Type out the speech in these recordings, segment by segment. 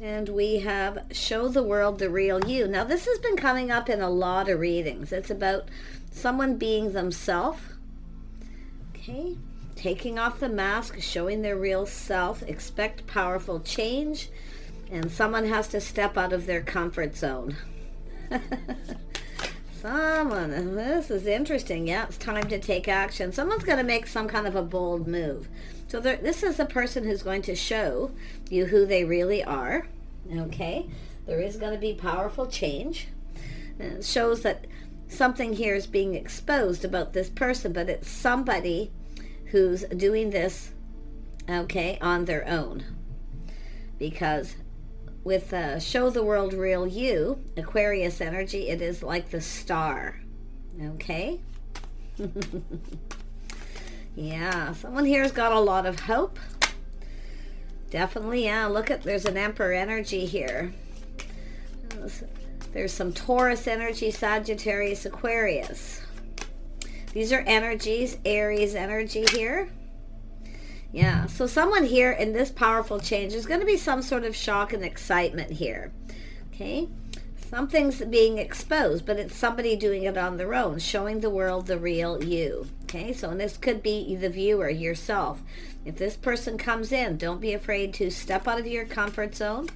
And we have show the world the real you. Now this has been coming up in a lot of readings. It's about someone being themselves. Okay. Taking off the mask, showing their real self. Expect powerful change. And someone has to step out of their comfort zone. Someone, this is interesting. Yeah, it's time to take action. Someone's going to make some kind of a bold move. So this is a person who's going to show you who they really are. Okay, there is going to be powerful change. And it shows that something here is being exposed about this person, but it's somebody who's doing this, okay, on their own. Because with show the world real you, Aquarius energy, it is like the star. Okay? Yeah, someone here's got a lot of hope. Definitely, yeah. Look at, there's an Emperor energy here. There's some Taurus energy, Sagittarius, Aquarius. These are energies, Aries energy here. Yeah, so someone here in this powerful change, there's going to be some sort of shock and excitement here. Okay? Something's being exposed, but it's somebody doing it on their own, showing the world the real you. Okay? So, and this could be the viewer, yourself. If this person comes in, don't be afraid to step out of your comfort zone.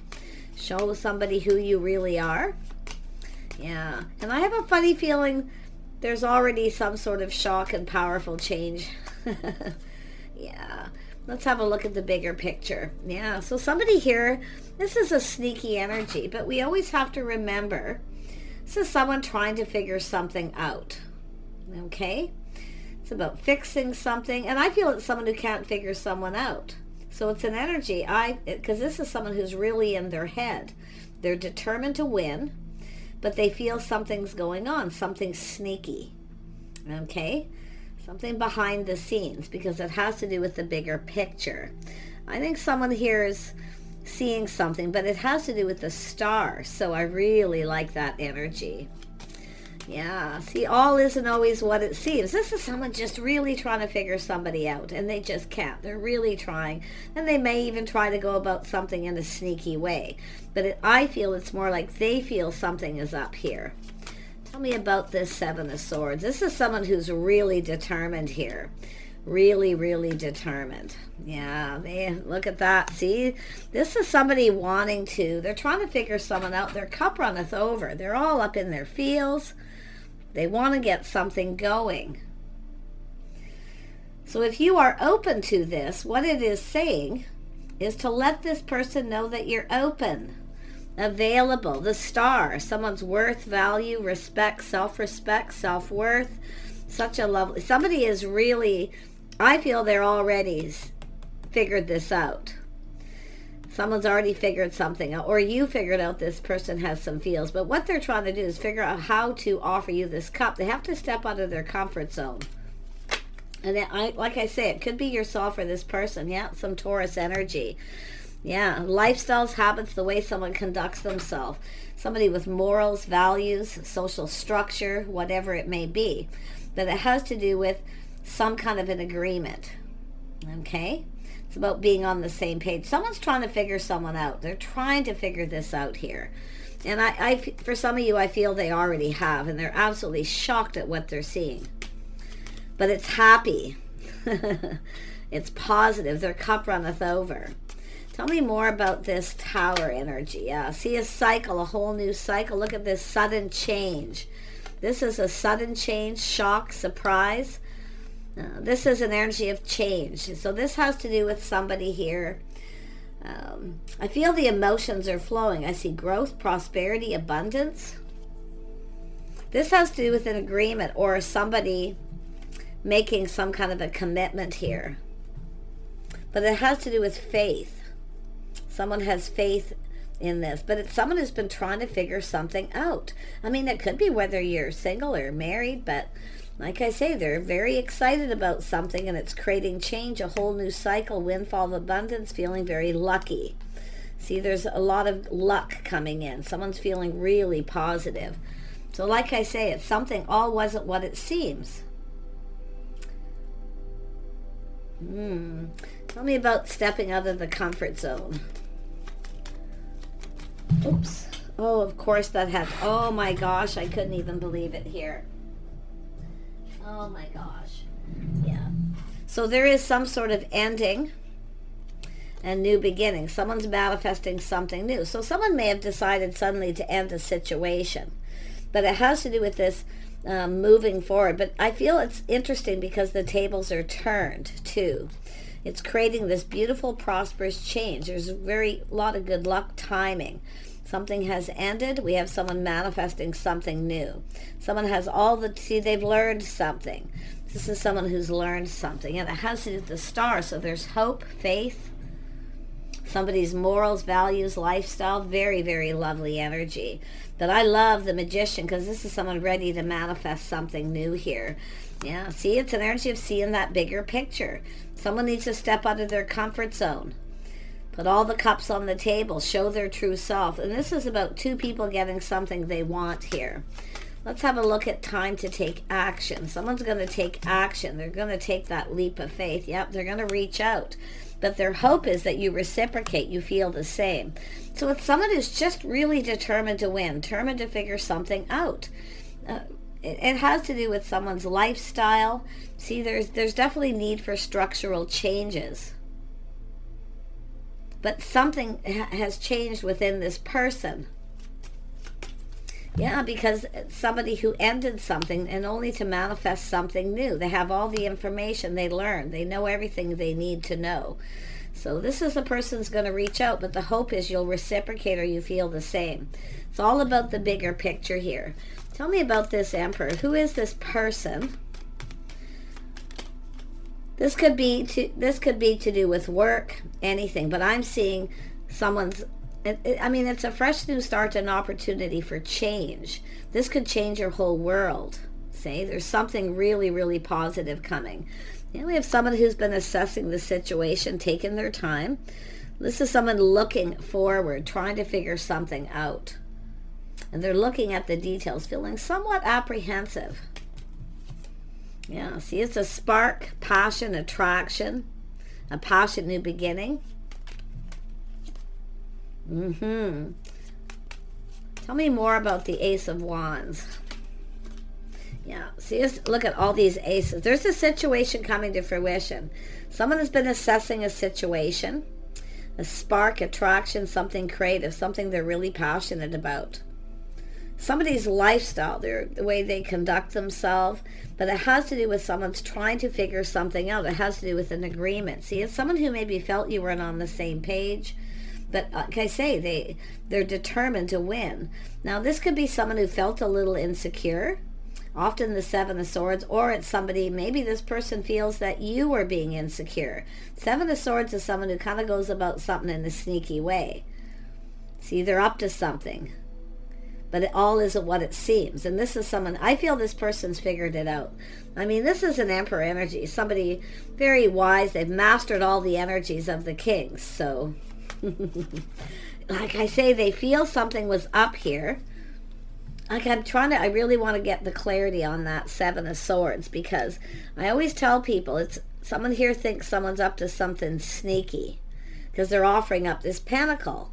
Show somebody who you really are. Yeah. And I have a funny feeling there's already some sort of shock and powerful change. Yeah. Let's have a look at the bigger picture. Yeah, so somebody here, this is a sneaky energy, but we always have to remember, this is someone trying to figure something out. Okay? It's about fixing something, and I feel it's someone who can't figure someone out. So it's an energy, because this is someone who's really in their head. They're determined to win, but they feel something's going on, something sneaky. Okay? Something behind the scenes, because it has to do with the bigger picture. I think someone here is seeing something, but it has to do with the star. So I really like that energy. Yeah, see, all isn't always what it seems. This is someone just really trying to figure somebody out, and they just can't. They're really trying, and they may even try to go about something in a sneaky way. But I feel it's more like they feel something is up here. Tell me about this Seven of Swords. This is someone who's really determined here. Really, really determined. Yeah, look at that. See, this is somebody wanting to, they're trying to figure someone out. Their cup runneth over. They're all up in their feels. They want to get something going. So if you are open to this, what it is saying is to let this person know that you're open. Available, the star, someone's worth, value, respect, self-respect, self-worth. Such a lovely, somebody is really, I feel they're already figured this out. Someone's already figured something out, or you figured out this person has some feels, but what they're trying to do is figure out how to offer you this cup. They have to step out of their comfort zone. And like I say, it could be yourself or this person. Yeah, some Taurus energy. Yeah, lifestyles, habits, the way someone conducts themselves. Somebody with morals, values, social structure, whatever it may be. But it has to do with some kind of an agreement. Okay? It's about being on the same page. Someone's trying to figure someone out. They're trying to figure this out here. And I for some of you, I feel they already have. And they're absolutely shocked at what they're seeing. But it's happy. It's positive. Their cup runneth over. Tell me more about this Tower energy. Yeah, see a cycle, a whole new cycle. Look at this sudden change. This is a sudden change, shock, surprise. This is an energy of change. So this has to do with somebody here. I feel the emotions are flowing. I see growth, prosperity, abundance. This has to do with an agreement or somebody making some kind of a commitment here. But it has to do with faith. Someone has faith in this, but it's someone who's been trying to figure something out. I mean, it could be whether you're single or married, but like I say, they're very excited about something, and it's creating change, a whole new cycle, windfall of abundance, feeling very lucky. See, there's a lot of luck coming in. Someone's feeling really positive. So like I say, it's something all wasn't what it seems. Tell me about stepping out of the comfort zone. Oops. Oh, of course that had, oh my gosh, I couldn't even believe it here. Oh my gosh. Yeah. So there is some sort of ending and new beginning. Someone's manifesting something new. So someone may have decided suddenly to end a situation, but it has to do with this moving forward. But I feel it's interesting because the tables are turned too. It's creating this beautiful, prosperous change. There's a lot of good luck timing. Something has ended. We have someone manifesting something new. Someone has they've learned something. This is someone who's learned something, and it has to do with the star. So there's hope, faith, somebody's morals, values, lifestyle. Very, very lovely energy. But I love the Magician because this is someone ready to manifest something new here. Yeah, see, it's an energy of seeing that bigger picture. Someone needs to step out of their comfort zone. Put all the cups on the table. Show their true self. And this is about two people getting something they want here. Let's have a look at time to take action. Someone's going to take action. They're going to take that leap of faith. Yep, they're going to reach out. But their hope is that you reciprocate, you feel the same. So it's someone who's just really determined to win, determined to figure something out. It has to do with someone's lifestyle. See, there's definitely need for structural changes. But something has changed within this person. Yeah, because somebody who ended something and only to manifest something new. They have all the information they learned. They know everything they need to know. So this is a person's going to reach out, but the hope is you'll reciprocate or you feel the same. It's all about the bigger picture here. Tell me about this Emperor. Who is this person? This could be to do with work, anything, but I'm seeing someone's, it's a fresh new start, an opportunity for change. This could change your whole world. See, there's something really, really positive coming. We have someone who's been assessing the situation, taking their time. This is someone looking forward, trying to figure something out. And they're looking at the details, feeling somewhat apprehensive. Yeah, see, it's a spark, passion, attraction, a passion, new beginning. Tell me more about the Ace of Wands. Yeah, see, look at all these aces. There's a situation coming to fruition. Someone has been assessing a situation, a spark, attraction, something creative, something they're really passionate about. Somebody's lifestyle, the way they conduct themselves, but it has to do with someone's trying to figure something out. It has to do with an agreement. See, it's someone who maybe felt you weren't on the same page, but like I say, they're determined to win. Now, this could be someone who felt a little insecure, often the Seven of Swords, or it's somebody, maybe this person feels that you were being insecure. Seven of Swords is someone who kind of goes about something in a sneaky way. See, they're up to something. But it all isn't what it seems. And this is someone, I feel this person's figured it out. This is an Emperor energy. Somebody very wise. They've mastered all the energies of the kings. So, like I say, they feel something was up here. I really want to get the clarity on that Seven of Swords, because I always tell people, someone here thinks someone's up to something sneaky because they're offering up this pentacle.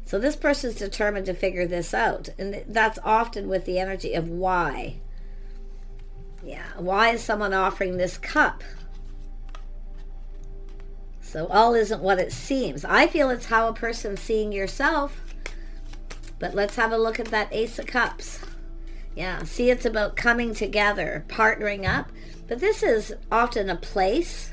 So this person's determined to figure this out. And that's often with the energy of why. Yeah, why is someone offering this cup? So all isn't what it seems. I feel it's how a person's seeing yourself. But let's have a look at that Ace of Cups. Yeah, see, it's about coming together, partnering up. But this is often a place.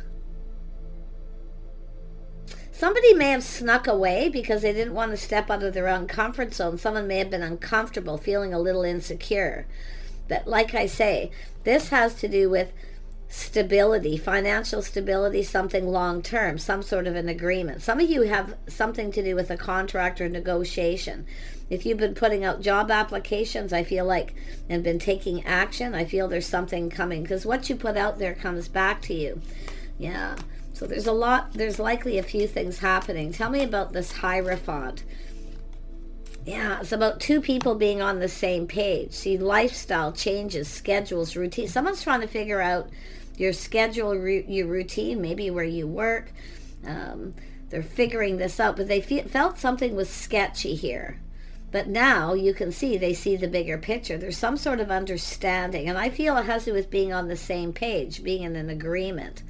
Somebody may have snuck away because they didn't want to step out of their own comfort zone. Someone may have been uncomfortable, feeling a little insecure. But like I say, this has to do with stability, financial stability, something long-term, some sort of an agreement. Some of you have something to do with a contract or negotiation. If you've been putting out job applications, I feel like, and been taking action, I feel there's something coming, because what you put out there comes back to you. Yeah. So there's likely a few things happening. Tell me about this Hierophant. Yeah, it's about two people being on the same page. See, lifestyle changes, schedules, routine. Someone's trying to figure out your schedule, your routine, maybe where you work. They're figuring this out, but they felt something was sketchy here. But now you can see, they see the bigger picture. There's some sort of understanding. And I feel it has to do with being on the same page, being in an agreement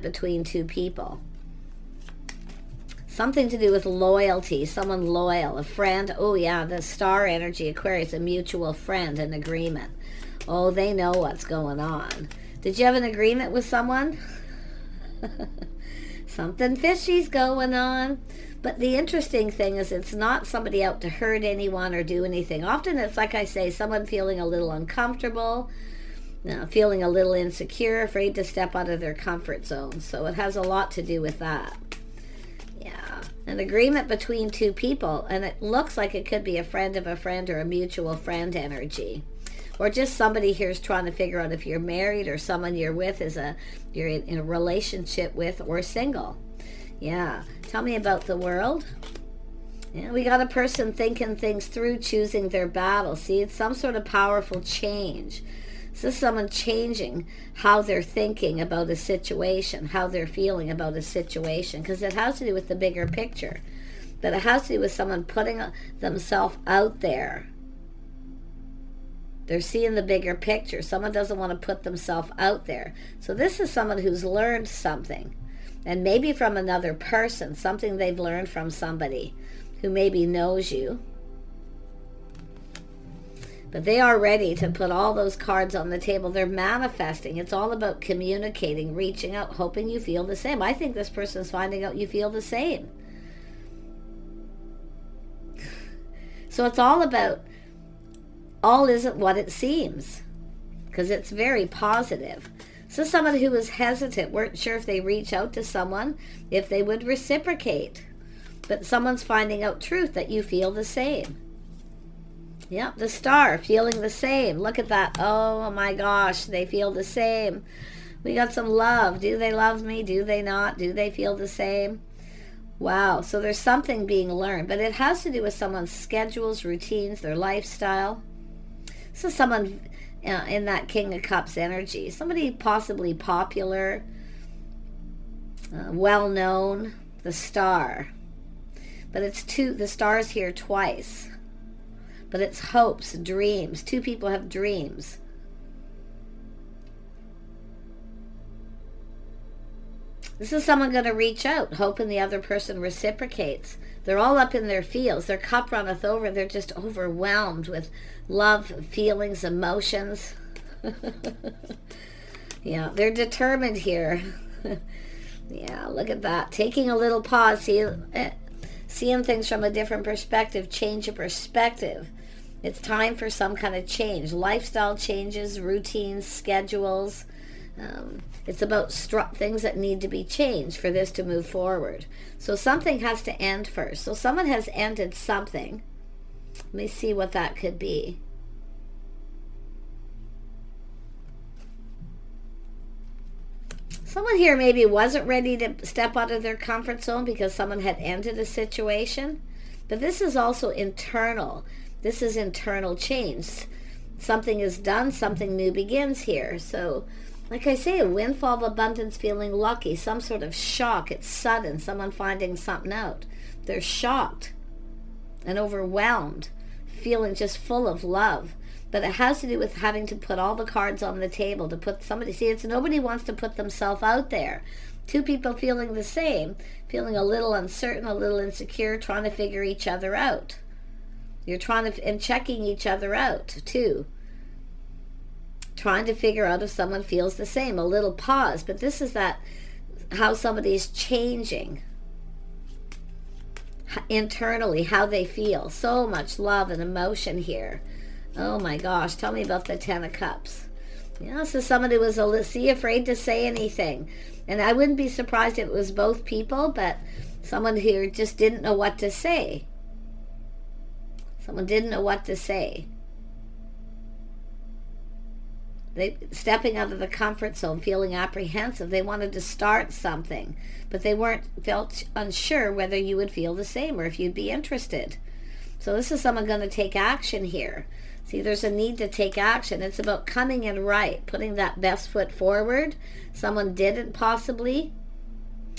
between two people. Something to do with loyalty, someone loyal, a friend. Oh yeah, the star energy, Aquarius, a mutual friend, an agreement. Oh, they know what's going on. Did you have an agreement with someone? Something fishy's going on. But the interesting thing is it's not somebody out to hurt anyone or do anything. Often it's, like I say, someone feeling a little uncomfortable, feeling a little insecure, afraid to step out of their comfort zone. So it has a lot to do with that. Yeah, an agreement between two people, and it looks like it could be a friend of a friend or a mutual friend energy. Or just somebody here is trying to figure out if you're married or someone you're with you're in a relationship with or single. Yeah. Tell me about the world. Yeah, we got a person thinking things through, choosing their battle. See, it's some sort of powerful change. This is someone changing how they're thinking about a situation, how they're feeling about a situation, because it has to do with the bigger picture. But it has to do with someone putting themselves out there. They're seeing the bigger picture. Someone doesn't want to put themselves out there. So this is someone who's learned something. And maybe from another person, something they've learned from somebody who maybe knows you. But they are ready to put all those cards on the table. They're manifesting. It's all about communicating, reaching out, hoping you feel the same. I think this person's finding out you feel the same. So it's all about, all isn't what it seems, because it's very positive. So someone who was hesitant, weren't sure if they reach out to someone, if they would reciprocate. But someone's finding out truth, that you feel the same. Yep, the star, feeling the same. Look at that. Oh my gosh, they feel the same. We got some love. Do they love me? Do they not? Do they feel the same? Wow, so there's something being learned. But it has to do with someone's schedules, routines, their lifestyle. So someone in that King of Cups energy, somebody possibly popular, well-known, the star. But it's the star's here twice. But it's hopes, dreams. Two people have dreams. This is someone going to reach out, hoping the other person reciprocates. They're all up in their feels. Their cup runneth over. They're just overwhelmed with love, feelings, emotions. Yeah, they're determined here. Yeah, look at that. Taking a little pause, seeing things from a different perspective, change of perspective. It's time for some kind of change. Lifestyle changes, routines, schedules. It's about things that need to be changed for this to move forward. So something has to end first. So someone has ended something. Let me see what that could be. Someone here maybe wasn't ready to step out of their comfort zone because someone had ended a situation. But this is also internal. This is internal change. Something is done, something new begins here. So, like I say, a windfall of abundance, feeling lucky, some sort of shock. It's sudden, someone finding something out. They're shocked and overwhelmed, feeling just full of love. But it has to do with having to put all the cards on the table, to put somebody, see, it's nobody wants to put themselves out there. Two people feeling the same, feeling a little uncertain, a little insecure, trying to figure each other out. You're trying to, and checking each other out too. Trying to figure out if someone feels the same, a little pause. But this is that, how somebody's changing internally, how they feel. So much love and emotion here. Oh my gosh, tell me about the Ten of Cups. Yeah, this is someone who was afraid to say anything. And I wouldn't be surprised if it was both people, but someone who just didn't know what to say. Someone didn't know what to say. They stepping out of the comfort zone, feeling apprehensive. They wanted to start something, but they felt unsure whether you would feel the same or if you'd be interested. So this is someone going to take action here. See, there's a need to take action. It's about coming in right, putting that best foot forward. Someone didn't possibly.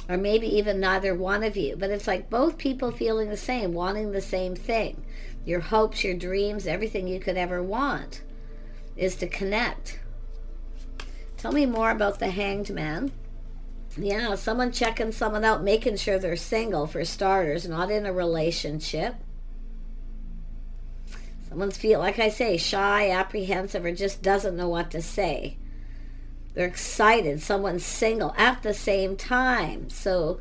Or maybe even neither one of you. But it's like both people feeling the same, wanting the same thing. Your hopes, your dreams, everything you could ever want is to connect. Tell me more about the Hanged Man. Yeah, someone checking someone out, making sure they're single for starters, not in a relationship. Someone's feel, like I say, shy, apprehensive, or just doesn't know what to say. They're excited. Someone's single at the same time. So,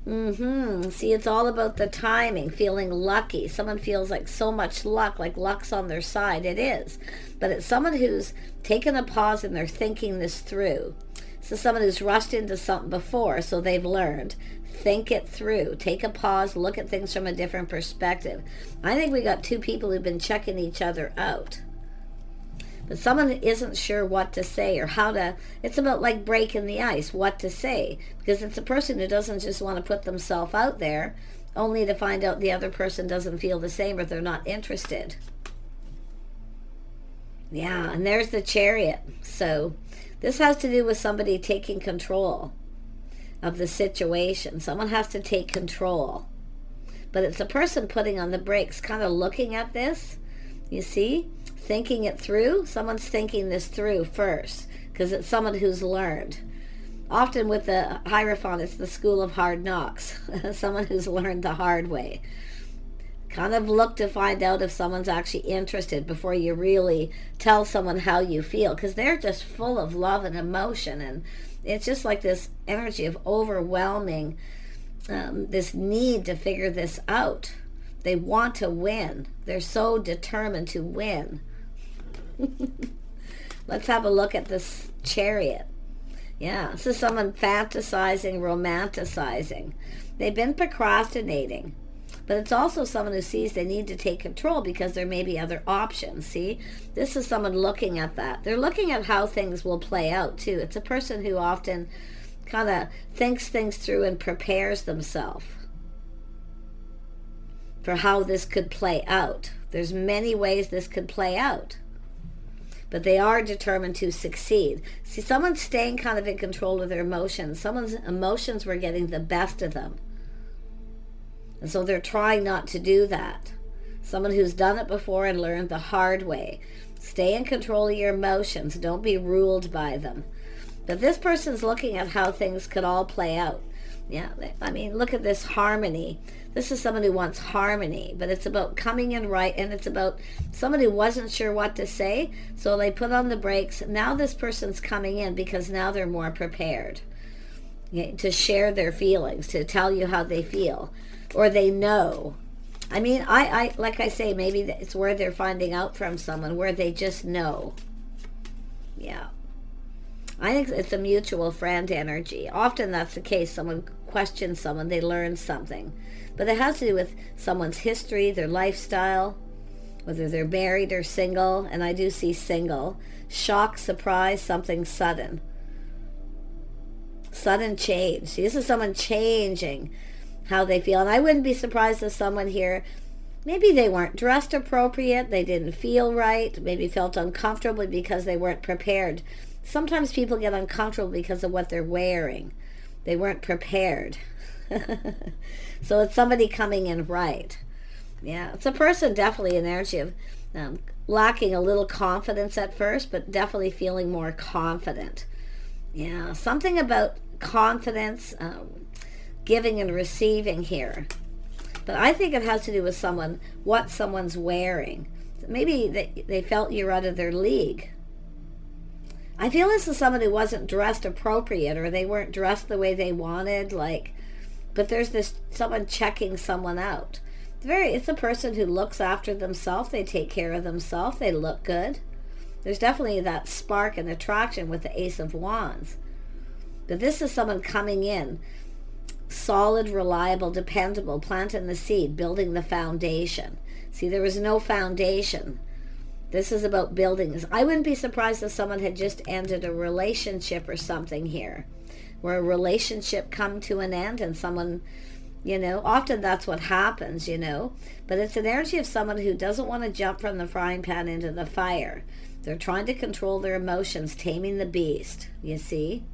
see, it's all about the timing, feeling lucky. Someone feels like so much luck, like luck's on their side. It is. But it's someone who's taken a pause and they're thinking this through. So someone who's rushed into something before, so they've learned. Think it through. Take a pause. Look at things from a different perspective. I think we got two people who've been checking each other out. But someone isn't sure what to say or how to... It's about like breaking the ice, what to say. Because it's a person who doesn't just want to put themselves out there only to find out the other person doesn't feel the same or they're not interested. Yeah, and there's the Chariot. So this has to do with somebody taking control of the situation. Someone has to take control. But it's a person putting on the brakes, kind of looking at this, you see, thinking it through. Someone's thinking this through first, because it's someone who's learned. Often with the Hierophant, it's the school of hard knocks. Someone who's learned the hard way. Kind of look to find out if someone's actually interested before you really tell someone how you feel, because they're just full of love and emotion, and it's just like this energy of overwhelming, this need to figure this out. They want to win. They're so determined to win. Let's have a look at this Chariot. Yeah, this is someone fantasizing, romanticizing. They've been procrastinating. But it's also someone who sees they need to take control because there may be other options. See, this is someone looking at that. They're looking at how things will play out too. It's a person who often kind of thinks things through and prepares themselves for how this could play out. There's many ways this could play out, but they are determined to succeed. See, someone's staying kind of in control of their emotions. Someone's emotions were getting the best of them. And so they're trying not to do that. Someone who's done it before and learned the hard way. Stay in control of your emotions. Don't be ruled by them. But this person's looking at how things could all play out. Yeah, I mean, look at this harmony. This is someone who wants harmony, but it's about coming in right, and it's about someone who wasn't sure what to say, so they put on the brakes. Now this person's coming in because now they're more prepared, to share their feelings, to tell you how they feel. Or they know. I mean, I like I say, maybe it's where they're finding out from someone, where they just know. Yeah. I think it's a mutual friend energy. Often that's the case. Someone questions someone, they learn something. But it has to do with someone's history, their lifestyle, whether they're married or single. And I do see single. Shock, surprise, something sudden. Sudden change. See, this is someone changing how they feel. And I wouldn't be surprised if someone here, maybe they weren't dressed appropriate, they didn't feel right, maybe felt uncomfortable because they weren't prepared. Sometimes people get uncomfortable because of what they're wearing. They weren't prepared. So it's somebody coming in right. Yeah, it's a person, definitely an energy of lacking a little confidence at first, but definitely feeling more confident. Yeah, something about confidence, giving and receiving here. But I think it has to do with someone, what someone's wearing. Maybe they felt you're out of their league. I feel this is someone who wasn't dressed appropriate, or they weren't dressed the way they wanted, but there's this someone checking someone out. It's a person who looks after themselves, they take care of themselves, they look good. There's definitely that spark and attraction with the Ace of Wands. But this is someone coming in, solid, reliable, dependable, planting the seed, building the foundation. See, there was no foundation. This is about building this. I wouldn't be surprised if someone had just ended a relationship or something here, where a relationship come to an end and someone, often that's what happens, but it's an energy of someone who doesn't want to jump from the frying pan into the fire. They're trying to control their emotions, taming the beast, you see?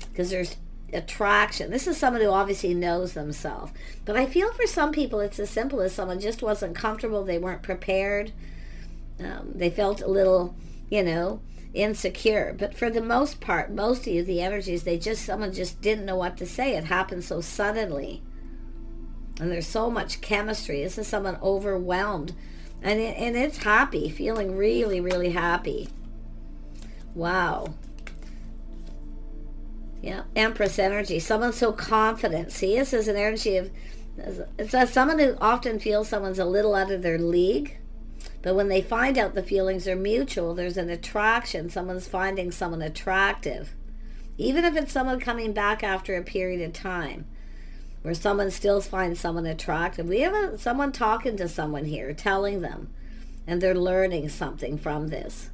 Because there's attraction. This is someone who obviously knows themselves. But I feel for some people it's as simple as someone just wasn't comfortable. They weren't prepared. They felt a little, insecure. But for the most part, most of you, the energies, someone just didn't know what to say. It happened so suddenly. And there's so much chemistry. This is someone overwhelmed. And it's happy, feeling really, really happy. Wow. Yeah, Empress energy. Someone so confident. See, this is an energy of, it's someone who often feels someone's a little out of their league. But when they find out the feelings are mutual, there's an attraction. Someone's finding someone attractive. Even if it's someone coming back after a period of time, where someone still finds someone attractive. We have someone talking to someone here, telling them, and they're learning something from this.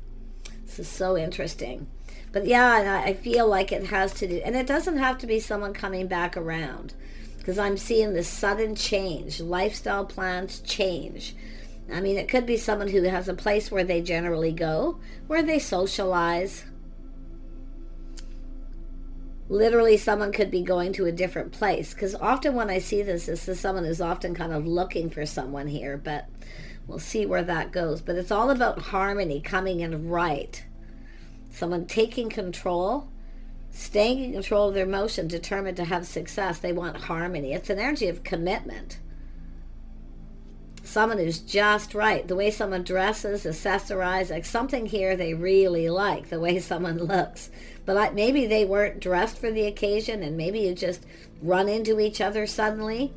This is so interesting. But yeah, I feel like it has to do, and it doesn't have to be someone coming back around, because I'm seeing this sudden change. Lifestyle plans change. I mean, it could be someone who has a place where they generally go, where they socialize. Literally, someone could be going to a different place, because often when I see this is someone who's often kind of looking for someone here, but we'll see where that goes. But it's all about harmony, coming in right. Someone taking control, staying in control of their emotion, determined to have success. They want harmony. It's an energy of commitment. Someone who's just right. The way someone dresses, accessorizes, like something here they really like, the way someone looks. But maybe they weren't dressed for the occasion, and maybe you just run into each other suddenly.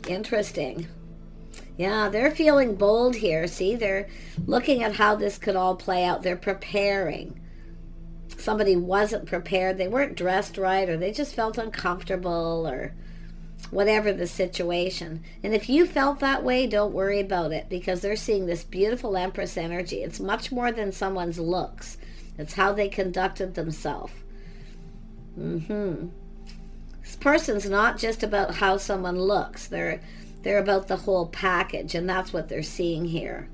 Interesting. Yeah, they're feeling bold here. See, they're looking at how this could all play out. They're preparing. Somebody wasn't prepared. They weren't dressed right, or they just felt uncomfortable, or whatever the situation. And if you felt that way, don't worry about it, because they're seeing this beautiful Empress energy. It's much more than someone's looks. It's how they conducted themselves. This person's not just about how someone looks. They're about the whole package, and that's what they're seeing here.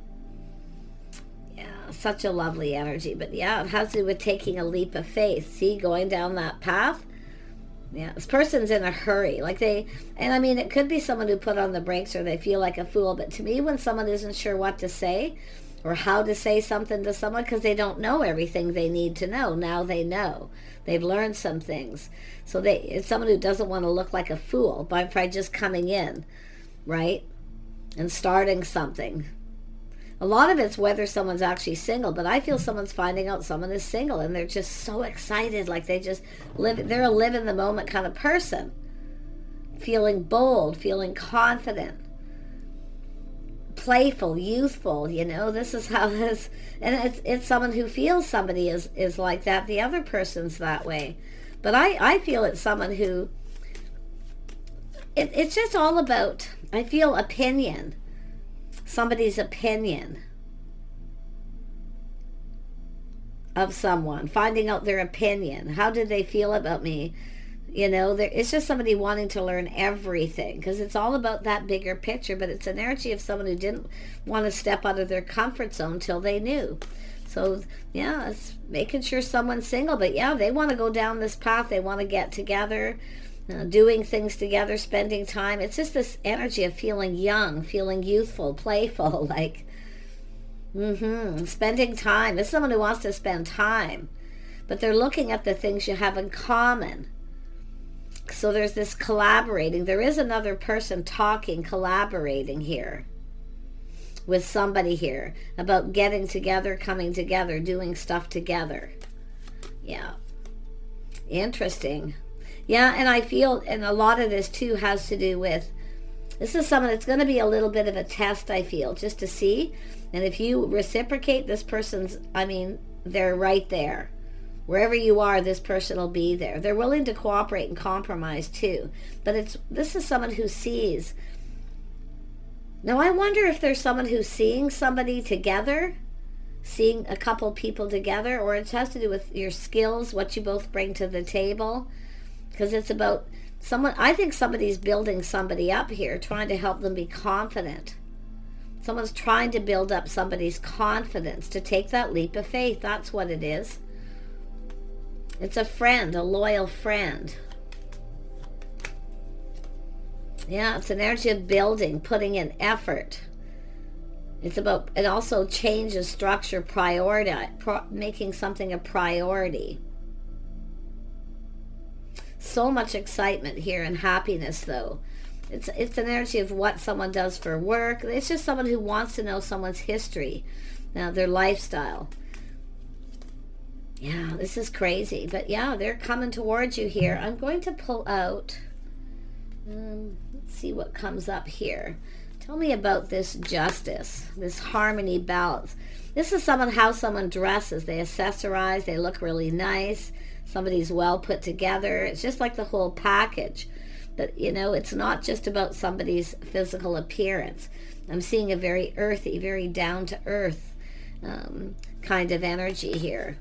Yeah, such a lovely energy. But yeah, it has to do with taking a leap of faith. See, going down that path. Yeah, this person's in a hurry. And I mean, it could be someone who put on the brakes, or they feel like a fool. But to me, when someone isn't sure what to say or how to say something to someone, because they don't know everything they need to know, now they know. They've learned some things. So it's someone who doesn't want to look like a fool by just coming in, right, and starting something. A lot of it's whether someone's actually single, but I feel someone's finding out someone is single, and they're just so excited, like they're a live in the moment kind of person, feeling bold, feeling confident, playful, youthful. This is how this, and it's someone who feels somebody is like that. The other person's that way, but I feel it's someone who, it's just all about, I feel, opinion. Somebody's opinion of someone, finding out their opinion. How did they feel about me? It's just somebody wanting to learn everything, because it's all about that bigger picture. But it's an energy of someone who didn't want to step out of their comfort zone till they knew. So yeah, it's making sure someone's single, but yeah, they want to go down this path. They want to get together, doing things together, spending time. It's just this energy of feeling young, feeling youthful, playful, like spending time. It's someone who wants to spend time, but they're looking at the things you have in common. So there's this collaborating. There is another person talking, collaborating here with somebody here about getting together, coming together, doing stuff together. Yeah, interesting. Yeah, and I feel, and a lot of this too has to do with, this is someone that's going to be a little bit of a test, I feel, just to see. And if you reciprocate, this person's, they're right there. Wherever you are, this person will be there. They're willing to cooperate and compromise too. But this is someone who sees. Now, I wonder if there's someone who's seeing somebody together, seeing a couple people together, or it has to do with your skills, what you both bring to the table. Because it's about someone, I think somebody's building somebody up here, trying to help them be confident. Someone's trying to build up somebody's confidence to take that leap of faith. That's what it is. It's a friend, a loyal friend. Yeah, it's an energy of building, putting in effort. It's about, it also changes structure, making something a priority. So much excitement here and happiness, though. It's an energy of what someone does for work. It's just someone who wants to know someone's history, their lifestyle. Yeah, this is crazy. But yeah, they're coming towards you here. I'm going to pull out. Let's see what comes up here. Tell me about this justice, this harmony, balance. This is how someone dresses. They accessorize. They look really nice. Somebody's well put together. It's just like the whole package. But, it's not just about somebody's physical appearance. I'm seeing a very earthy, very down-to-earth kind of energy here.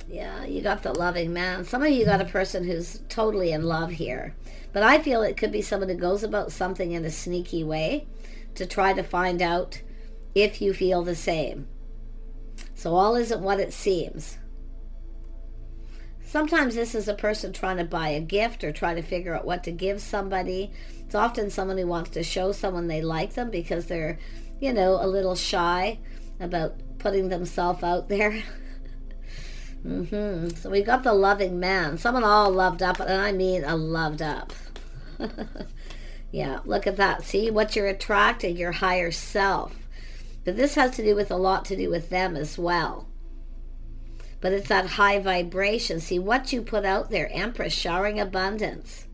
Yeah, you got the loving man. Some of you got a person who's totally in love here. But I feel it could be someone who goes about something in a sneaky way to try to find out if you feel the same. So all isn't what it seems. Sometimes this is a person trying to buy a gift or try to figure out what to give somebody. It's often someone who wants to show someone they like them because they're, a little shy about putting themselves out there. So we got the loving man. Someone all loved up, and I mean a loved up. Yeah, look at that. See what you're attracting, your higher self. But this has to do with a lot to do with them as well. But it's that high vibration. See what you put out there. Empress, showering abundance.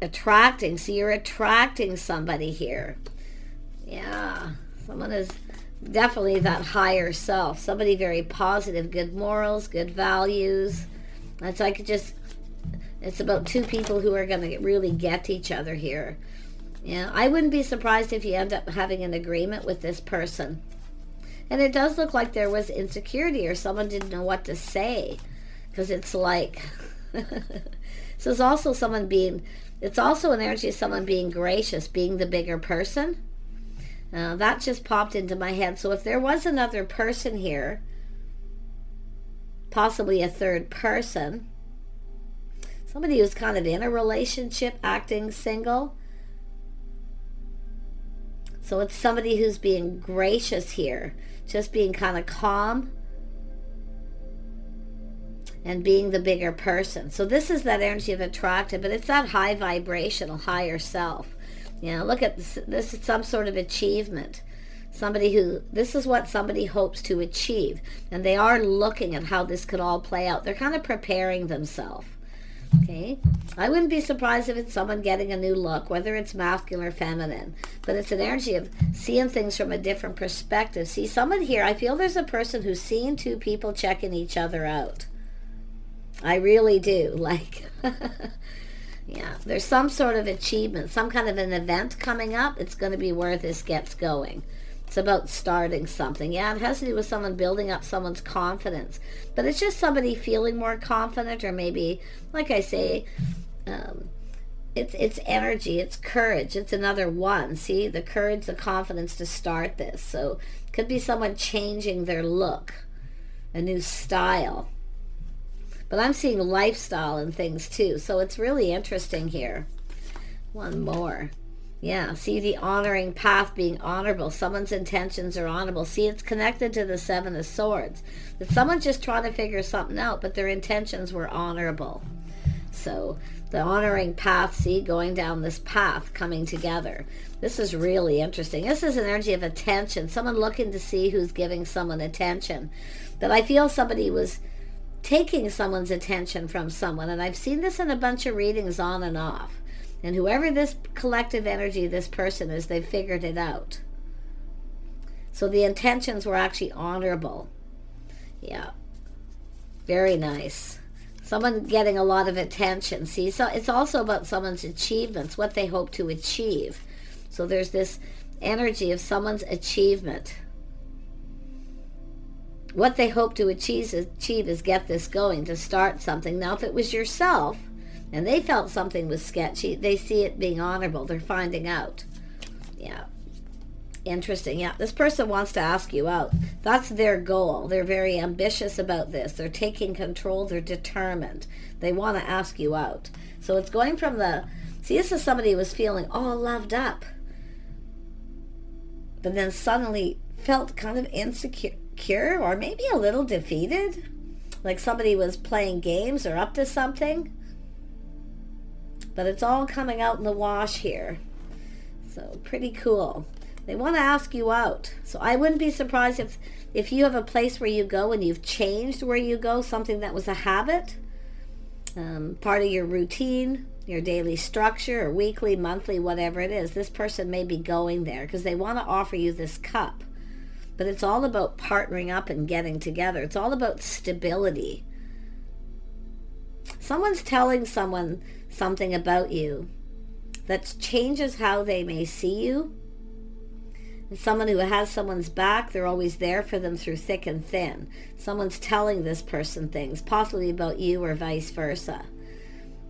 Attracting. See, you're attracting somebody here. Yeah, someone is definitely that higher self. Somebody very positive, good morals, good values. It's like it's about two people who are going to really get each other here. Yeah, I wouldn't be surprised if you end up having an agreement with this person. And it does look like there was insecurity or someone didn't know what to say. Because it's like, so it's also it's also an energy of someone being gracious, being the bigger person. That just popped into my head. So if there was another person here, possibly a third person, somebody who's kind of in a relationship, acting single. So it's somebody who's being gracious here, just being kind of calm and being the bigger person. So this is that energy of attractive, but it's that high vibrational, higher self. Look at this. This is some sort of achievement. This is what somebody hopes to achieve. And they are looking at how this could all play out. They're kind of preparing themselves. Okay? I wouldn't be surprised if it's someone getting a new look, whether it's masculine or feminine. But it's an energy of seeing things from a different perspective. See, someone here, I feel there's a person who's seeing two people checking each other out. I really do. Yeah, there's some sort of achievement, some kind of an event coming up. It's going to be where this gets going. It's about starting something. Yeah, it has to do with someone building up someone's confidence. But it's just somebody feeling more confident, or maybe, like I say, it's energy, it's courage. It's another one. See, the courage, the confidence to start this. So it could be someone changing their look, a new style. But I'm seeing lifestyle and things too. So it's really interesting here. One more. Yeah, see the honoring path being honorable. Someone's intentions are honorable. See, it's connected to the Seven of Swords. That someone's just trying to figure something out, but their intentions were honorable. So the honoring path, see, going down this path, coming together. This is really interesting. This is an energy of attention. Someone looking to see who's giving someone attention. But I feel somebody was taking someone's attention from someone. And I've seen this in a bunch of readings on and off. And whoever this collective energy, this person is, they've figured it out. So the intentions were actually honorable. Yeah. Very nice. Someone getting a lot of attention. See, so it's also about someone's achievements, what they hope to achieve. So there's this energy of someone's achievement. What they hope to achieve is get this going, to start something. Now, if it was yourself, and they felt something was sketchy, they see it being honorable. They're finding out. Yeah. Interesting. Yeah, this person wants to ask you out. That's their goal. They're very ambitious about this. They're taking control. They're determined. They want to ask you out. So it's going from the... See, this is somebody who was feeling all loved up, but then suddenly felt kind of insecure or maybe a little defeated. Like somebody was playing games or up to something. But it's all coming out in the wash here. So pretty cool. They want to ask you out. So I wouldn't be surprised if you have a place where you go and you've changed where you go, something that was a habit, part of your routine, your daily structure, or weekly, monthly, whatever it is. This person may be going there because they want to offer you this cup. But it's all about partnering up and getting together. It's all about stability. Someone's telling someone something about you that changes how they may see you. And someone who has someone's back, they're always there for them through thick and thin. Someone's telling this person things, possibly about you or vice versa.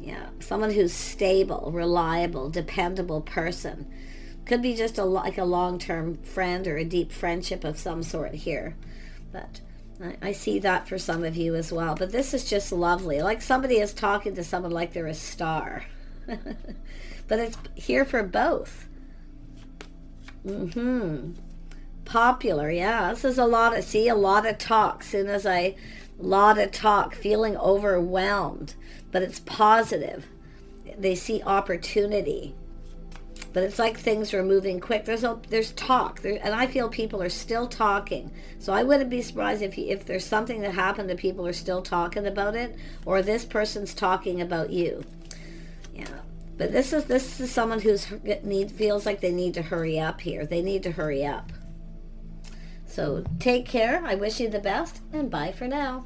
Yeah, someone who's stable, reliable, dependable person. Could be just like a long-term friend or a deep friendship of some sort here. But I see that for some of you as well. But this is just lovely. Like somebody is talking to someone like they're a star. But it's here for both. Popular, yeah. This is a lot of talk. Lot of talk, feeling overwhelmed. But it's positive. They see opportunity. But it's like things are moving quick. There's talk, and I feel people are still talking. So I wouldn't be surprised if there's something that happened and people are still talking about it, or this person's talking about you. Yeah, but this is someone feels like they need to hurry up here. They need to hurry up. So take care. I wish you the best, and bye for now.